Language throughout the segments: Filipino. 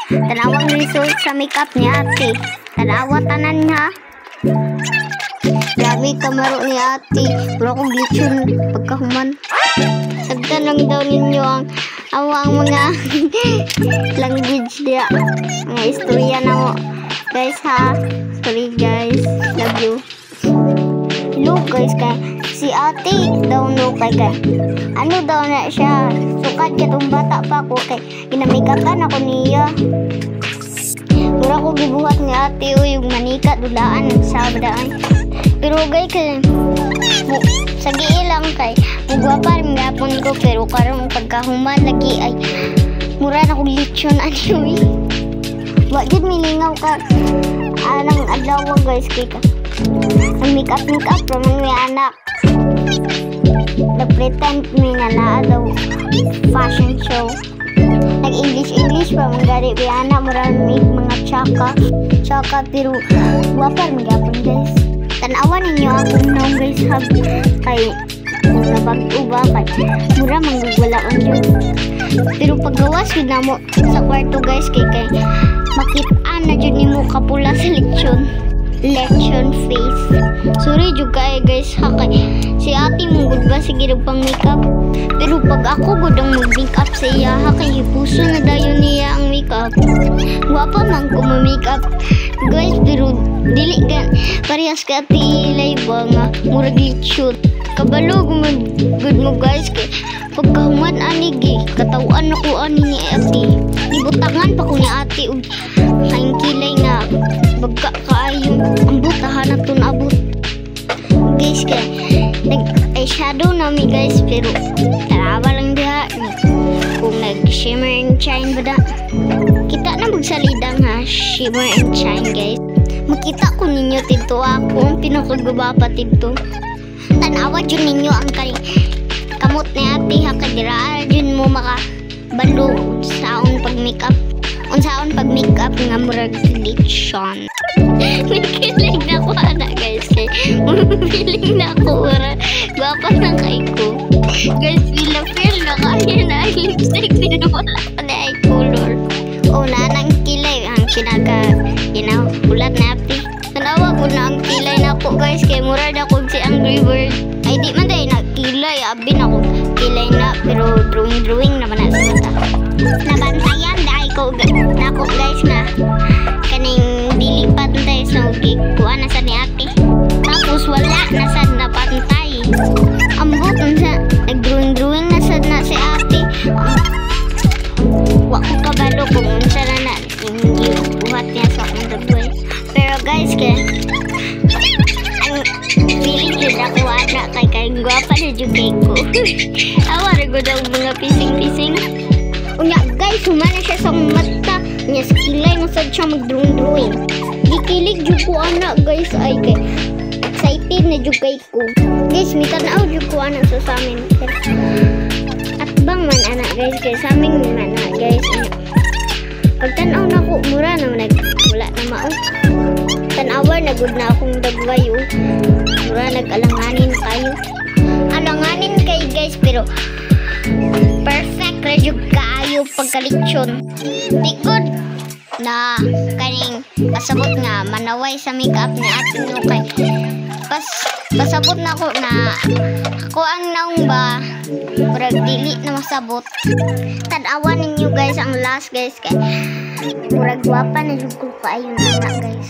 Tanawang result sa makeup ni ate. Tanawa tanan ha. Grabe kamaro ni ate. Puro akong glitchon pagkahuman. Sagdan lang daw ninyo ang mga language dia. Mga istorya na mo. Guys ha. Sorry guys. Love you. Hello guys kay si ate daw no kay ano daw na siya. Sukat katong bata pa ko kay ginamikapan ako niya. Mura ko gibuhat ni ate o yung manika dulaan sa badaan. Pero guys kay sa giilang kay mugwapa rin gapon ko pero karong pagkahuman lagi ay mura na kong lechon anyway. Wa gid milingaw ka anang adlaw guys kay ka. Ang makeup raman may anak. Nag-pretend may na daw fashion show. Nag-English pa manggari may anak. Maraming mga tsaka pero wapar magapon guys. Tanawan ninyo akong naong guys hab kay nabag-o ba kay mura manggugulaon yun. Pero paggawas yun na mo sa kwarto guys kay makitaan na dyan ni mo kapula sa lechon face. Sorry juga guys ha kay si ate mong good ba sige pang makeup. Pero pag ako good ang mag-makeup sa iya ha kay puso na dayon niya ang makeup. Wapa man ko ma-makeup guys pero dili gan parehas ka ate ilay ba nga murag lechon. Kabalo good mo guys kay pagkahuman anigi katawan ako ani ni ate. Ibutangan pa ko ni ate og kaing kilay nga bagka kaayo ang butahan na ito naabot guys kaya nag-eyeshadow namin guys pero tarawa lang diha kung nag-shimmer and shine ba da kita na magsalidang ha shimmer and shine guys makita ko ninyo tito ako ang pinakagubapa tito tanawa dyan ninyo ang kamot ni ate ha kadiraan dyan mo makabalo saon pag makeup unsaon pag makeup nga murag lechon. Nakilig na ko ana guys kay feeling na ko ora gwapa na kay ko. Guys feel na kaya na lipstick din wala pa na ay color. O na nang kilay ang ulat na api. Tanawa ko na ang kilay na ko guys kay mura na ko si Angry Bird. Ay di man day nakilay abi na ko kilay na pero drawing naman na sa nabantayan dahil ko nako guys na kaning dilipad tayo sa kuha na sa ni ate tapos wala na sad na pantay ambot sa nag-drawing na sad na si ate wa ko kabalo kung unsa na hindi buhat niya sa akong dagway pero guys kaya ang feeling yun ako ana kay gwapa na jugay ko awar ko daw mga pising unya guys humana siya sa mata niya sa kilay na sad siya mag-drawing gikilig jud ko ana guys ay kay excited na jugay ko guys mitanaw jud ko ana sa amin at bang man ana guys kay sa amin man ana guys pagtanaw na ko mura na wala na mao tanawa na gud na akong dagway mura nag-alanganin kayo alanganin kay guys pero perfect radyo kaayo pagkalitsyon di good na kaning pasabot nga manaway sa makeup ni ate no kay pasabot na ko na ako ang naong ba murag dili na masabot tanawa ninyo guys ang last guys kay murag gwapa na jud ko kaayo na guys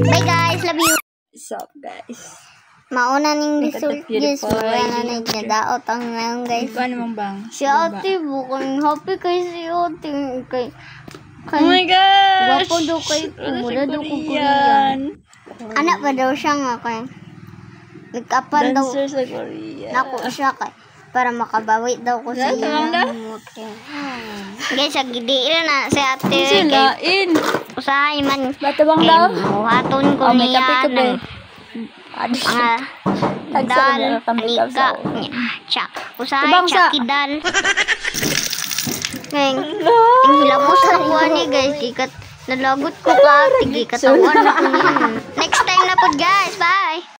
bye guys love you. What's up guys? Mauna ning result guys wala na nagdaot ang ngayon guys ikaw naman bang? Si ate bukang happy kay si ate kay oh my gosh wapo daw kay mura daw ko Korean anak pa daw siya nga kay nagkapan daw dancer sa Korea nako siya kay para makabawi daw ko sa iya guys agdiira na si ate silain usahay man bata bang daw? Buhaton ko niya dal panika tsak usahay tsakidal ang hilabos na ko ani guys ikat nalagot ko ka tigi katawan na ko niyan next time na po guys bye.